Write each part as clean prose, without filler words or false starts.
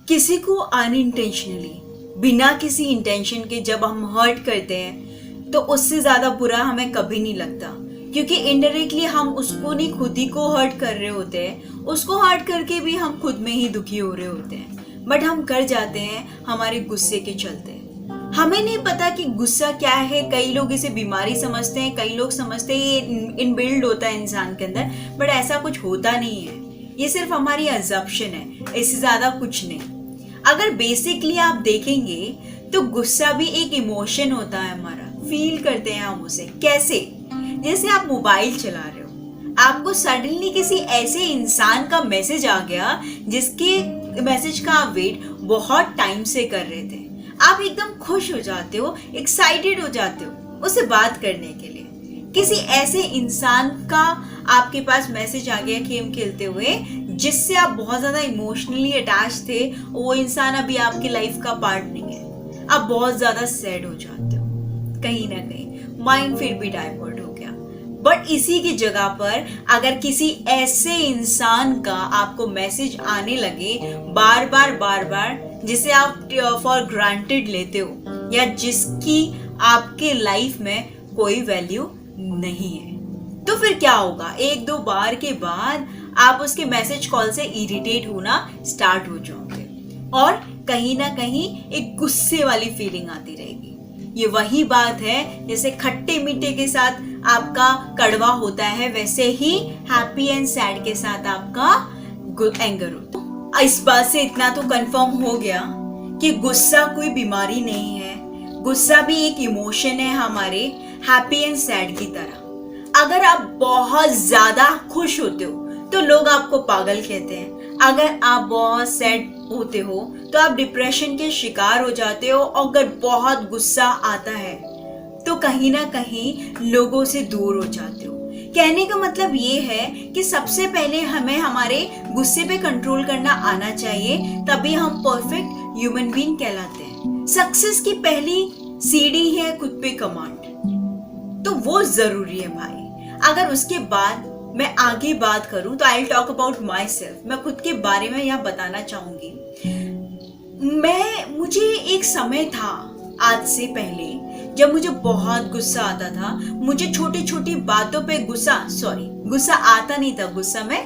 किसी को अनइंटेंशनली, बिना किसी इंटेंशन के जब हम हर्ट करते हैं तो उससे ज़्यादा बुरा हमें कभी नहीं लगता, क्योंकि इनडायरेक्टली हम उसको नहीं, खुद ही को हर्ट कर रहे होते हैं। उसको हर्ट करके भी हम खुद में ही दुखी हो रहे होते हैं, बट हम कर जाते हैं हमारे गुस्से के चलते। हमें नहीं पता कि गुस्सा क्या है। कई लोग इसे बीमारी समझते हैं, कई लोग समझते हैं ये इनबिल्ड होता है इंसान के अंदर, बट ऐसा कुछ होता नहीं है। ये सिर्फ हमारी अजम्पशन है, इससे ज़्यादा कुछ नहीं। अगर बेसिकली आप देखेंगे तो गुस्सा भी एक इमोशन होता है हमारा, फील करते हैं हम उसे। कैसे? जैसे आप मोबाइल चला रहे हो, आपको सडनली किसी ऐसे इंसान का मैसेज आ गया जिसके मैसेज का आप वेट बहुत टाइम से कर रहे थे। आप एकदम खुश हो जाते हो, एक्साइटेड हो जाते हो उससे बात करने के लिए। किसी ऐसे इंसान का आपके पास मैसेज आ गया गेम खेलते हुए जिससे आप बहुत ज्यादा इमोशनली अटैच थे, वो इंसान अभी आपकी लाइफ का पार्ट नहीं है। आप बहुत ज्यादा सैड हो जाते हो, कहीं ना कहीं माइंड फिर भी डाइवर्ट हो गया। बट इसी की जगह पर अगर किसी ऐसे इंसान का आपको मैसेज आने लगे बार बार जिसे आप फॉर ग्रांटेड लेते हो, या जिसकी आपके लाइफ में कोई वैल्यू नहीं है, तो फिर क्या होगा? एक दो बार के बाद आप उसके मैसेज कॉल से इरिटेट होना स्टार्ट हो जाओगे और कहीं ना कहीं एक गुस्से वाली फीलिंग आती रहेगी। ये वही बात है जैसे खट्टे मीठे के साथ आपका कड़वा होता है, वैसे ही हैप्पी एंड सैड के साथ आपका एंगर होता है। इस बात से इतना तो कंफर्म हो गया कि गुस्सा कोई बीमारी नहीं है। गुस्सा भी एक इमोशन है हमारे हैप्पी एंड सैड की तरह। अगर आप बहुत ज्यादा खुश होते हो तो लोग आपको पागल कहते हैं। अगर आप बहुत सैड होते हो तो आप डिप्रेशन के शिकार हो जाते हो। अगर बहुत गुस्सा आता है तो कहीं ना कहीं लोगों से दूर हो जाते हो। कहने का मतलब ये है कि सबसे पहले हमें हमारे गुस्से पे कंट्रोल करना आना चाहिए, तभी हम परफेक्ट ह्यूमन बीइंग कहलाते हैं। सक्सेस की पहली सीढ़ी है खुद पे कमांड, तो वो जरूरी है भाई। अगर उसके बाद मैं आगे बात करूं तो I talk about my self. मैं खुद के बारे में यह बताना चाहूंगी। मुझे एक समय था आज से पहले जब मुझे बहुत गुस्सा आता था। मुझे छोटी छोटी बातों पे गुस्सा आता नहीं था, गुस्सा मैं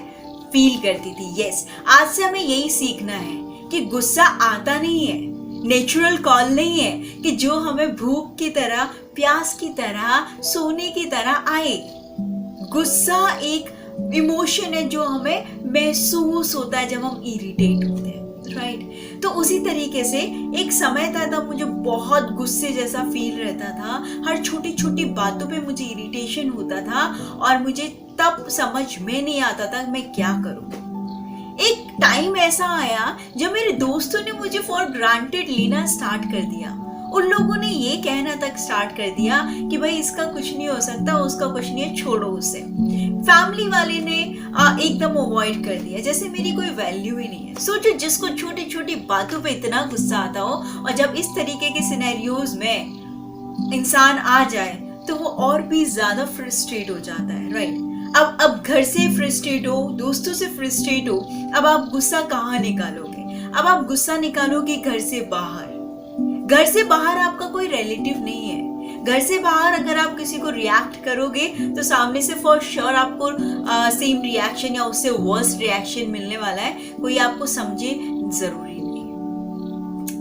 फील करती थी। यस, आज से हमें यही सीखना है कि गुस्सा आता नहीं है, नेचुरल कॉल नहीं है कि जो हमें भूख की तरह, प्यास की तरह, सोने की तरह आए। गुस्सा एक इमोशन है जो हमें महसूस होता है जब हम इरिटेट होते हैं, राइट? तो उसी तरीके से एक समय था तब मुझे बहुत गुस्से जैसा फील रहता था। हर छोटी छोटी बातों पे मुझे इरिटेशन होता था और मुझे तब समझ में नहीं आता था मैं क्या करूं। एक टाइम ऐसा आया जब मेरे दोस्तों ने मुझे फॉर ग्रांटेड लेना स्टार्ट कर दिया। उन लोगों ने ये कहना तक स्टार्ट कर दिया कि भाई इसका कुछ नहीं हो सकता, उसका कुछ नहीं है, छोड़ो उसे। फैमिली वाले ने एकदम अवॉइड कर दिया, जैसे मेरी कोई वैल्यू ही नहीं है। सोचो, जिसको छोटी छोटी बातों पे इतना गुस्सा आता हो और जब इस तरीके के सिनेरियोज में इंसान आ जाए तो वो और भी ज्यादा फ्रस्ट्रेट हो जाता है, राइट? अब घर से फ्रस्ट्रेट हो, दोस्तों से फ्रस्ट्रेट हो, अब आप गुस्सा कहाँ निकालोगे? अब आप गुस्सा निकालोगे घर से बाहर। घर से बाहर आपका कोई रिलेटिव नहीं है। घर से बाहर अगर आप किसी को रिएक्ट करोगे तो सामने से फॉर श्योर आपको सेम रिएक्शन या उससे वर्स्ट रिएक्शन मिलने वाला है। कोई आपको समझे जरूरी नहीं।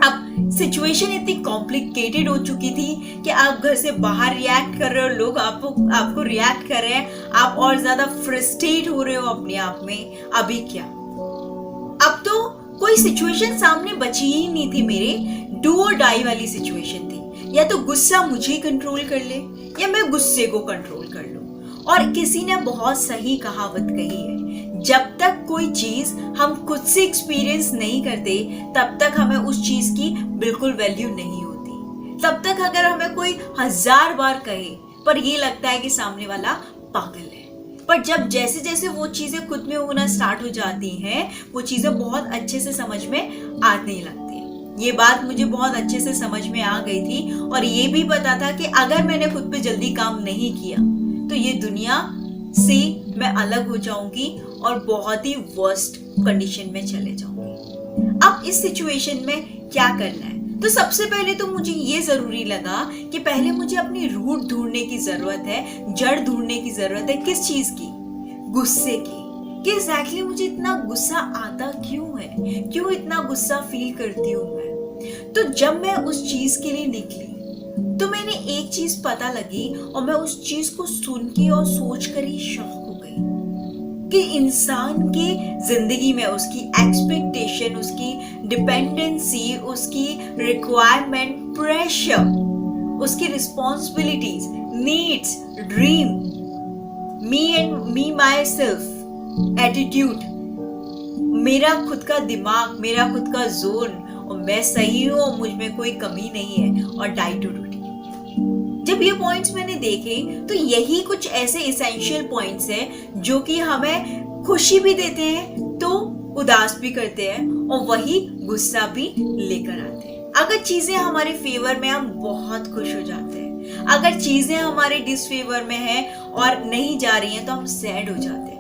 अब सिचुएशन इतनी कॉम्प्लिकेटेड हो चुकी थी कि आप घर से बाहर रिएक्ट कर रहे हो, लोग आपको रिएक्ट कर रहे हैं, आप और ज्यादा फ्रस्ट्रेट हो रहे हो अपने आप में। अभी क्या? अब तो कोई सिचुएशन सामने बची ही नहीं थी। मेरे डू और डाई वाली सिचुएशन थी। या तो गुस्सा मुझे कंट्रोल कर ले या मैं गुस्से को कंट्रोल कर लूं। और किसी ने बहुत सही कहावत कही है, जब तक कोई चीज हम खुद से एक्सपीरियंस नहीं करते तब तक हमें उस चीज की बिल्कुल वैल्यू नहीं होती। तब तक अगर हमें कोई 1000 बार कहे पर ये लगता है कि सामने वाला पागल है। पर जब जैसे जैसे वो चीजें खुद में होना स्टार्ट हो जाती हैं, वो चीजें बहुत अच्छे से समझ में आने लगती है। ये बात मुझे बहुत अच्छे से समझ में आ गई थी और ये भी पता था कि अगर मैंने खुद पे जल्दी काम नहीं किया तो ये दुनिया से मैं अलग हो जाऊंगी और बहुत ही वर्स्ट कंडीशन में चले जाऊंगी। अब इस सिचुएशन में क्या करना है? तो सबसे पहले तो मुझे ये जरूरी लगा कि पहले मुझे अपनी रूट ढूंढने की जरूरत है, जड़ ढूंढने की जरूरत है। किस चीज की? गुस्से की। कि एग्जैक्टली मुझे इतना गुस्सा आता क्यों है, क्यों इतना गुस्सा फील करती हूँ मैं। तो जब मैं उस चीज के लिए निकली तो मैंने एक चीज पता लगी और मैं उस चीज को सुन के और सोच कर ही शॉक हो गई कि इंसान के जिंदगी में उसकी एक्सपेक्टेशन, उसकी डिपेंडेंसी, उसकी रिक्वायरमेंट, प्रेशर, उसकी responsibilities, needs, dream, me my self, attitude, मेरा खुद का दिमाग, मेरा खुद का जोन, और मैं सही हूं और मुझ में कोई कमी नहीं है, और डाई टू ड्यूटी। जब ये पॉइंट्स मैंने देखे तो यही कुछ ऐसे एसेंशियल पॉइंट्स हैं जो कि हमें खुशी भी देते हैं तो उदास भी करते हैं, और वही गुस्सा भी लेकर आते हैं। अगर चीजें हमारे फेवर में, हम बहुत खुश हो जाते हैं। अगर चीजें हमारे डिसफेवर में हैं और नहीं जा रही हैं तो हम सैड हो जाते हैं।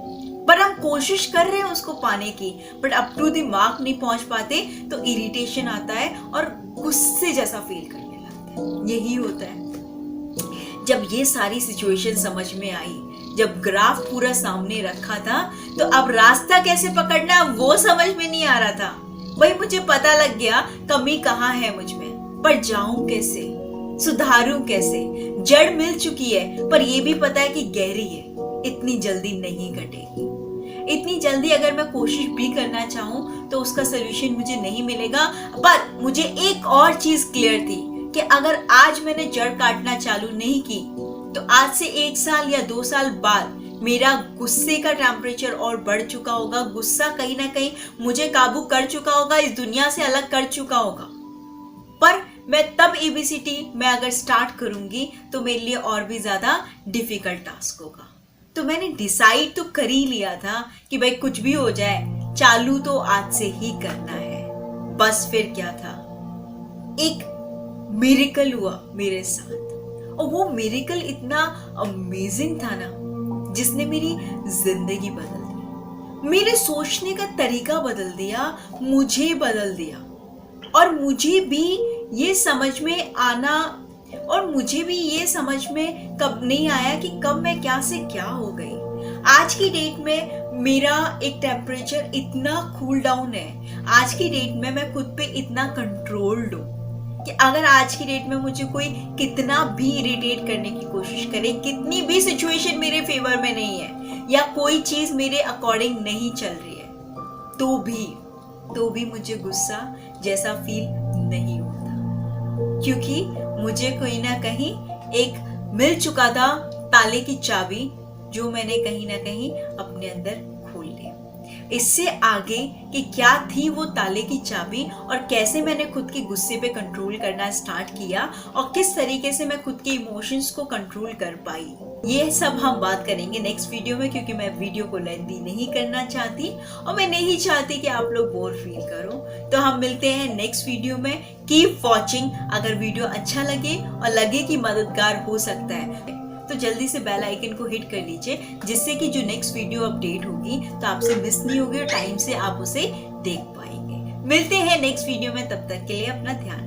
पर हम कोशिश कर रहे हैं उसको पाने की, but up to the mark नहीं पहुंच पाते तो इरिटेशन आता है और गुस्से जैसा फील करने लगते हैं। यही होता है। जब ये सारी सिचुएशन समझ में आई, जब ग्राफ पूरा सामने रखा था, तो अब रास्ता कैसे पकड़ना वो समझ में नहीं आ रहा था। वही मुझे पता लग गया कमी कहाँ है मुझ में, पर जाऊं कैसे, सुधारूं कैसे। जड़ मिल चुकी है, पर ये भी पता है कि गहरी है, इतनी जल्दी नहीं कटेगी। इतनी जल्दी अगर मैं कोशिश भी करना चाहूं तो उसका सोल्यूशन मुझे नहीं मिलेगा। पर मुझे एक और चीज क्लियर थी कि अगर आज मैंने जड़ काटना चालू नहीं की तो आज से 1 साल या 2 साल बाद मेरा गुस्से का टेम्परेचर और बढ़ चुका होगा। गुस्सा कहीं ना कहीं मुझे काबू कर चुका होगा, इस दुनिया से अलग कर चुका होगा। पर मैं तब एबीसीटी मैं अगर स्टार्ट करूंगी तो मेरे लिए और भी ज्यादा डिफिकल्ट टास्क होगा। तो मैंने डिसाइड तो कर ही लिया था कि भाई कुछ भी हो जाए, चालू तो आज से ही करना है। बस फिर क्या था, एक मिरेकल हुआ मेरे साथ, और वो मिरेकल इतना अमेजिंग था ना, जिसने मेरी जिंदगी बदल दी, मेरे सोचने का तरीका बदल दिया, मुझे बदल दिया। और मुझे भी ये समझ में कब नहीं आया कि कब मैं क्या से क्या हो गई। आज की डेट में मेरा एक टेम्परेचर इतना कूल डाउन है, आज की डेट में मैं खुद पे इतना कंट्रोल्ड हूँ कि अगर आज की डेट में मुझे कोई कितना भी इरिटेट करने की कोशिश करे, कितनी भी सिचुएशन मेरे फेवर में नहीं है या कोई चीज मेरे अकॉर्डिंग नहीं चल रही है, तो भी मुझे गुस्सा जैसा फील नहीं होता, क्योंकि मुझे कोई ना कहीं एक मिल चुका था ताले की चाबी, जो मैंने कहीं ना कहीं अपने अंदर खोल ली। इससे आगे कि क्या थी वो ताले की चाबी और कैसे मैंने खुद के गुस्से पे कंट्रोल करना स्टार्ट किया और किस तरीके से मैं खुद के इमोशंस को कंट्रोल कर पाई, ये सब हम बात करेंगे नेक्स्ट वीडियो में, क्योंकि मैं वीडियो को लेंथी नहीं करना चाहती और मैं नहीं चाहती कि आप लोग बोर फील करो। तो हम मिलते हैं नेक्स्ट वीडियो में। Keep watching. अगर वीडियो अच्छा लगे और लगे कि मददगार हो सकता है तो जल्दी से बेल आइकन को हिट कर लीजिए, जिससे कि जो नेक्स्ट वीडियो अपडेट होगी तो आपसे मिस नहीं होगी और टाइम से आप उसे देख पाएंगे। मिलते हैं नेक्स्ट वीडियो में, तब तक के लिए अपना ध्यान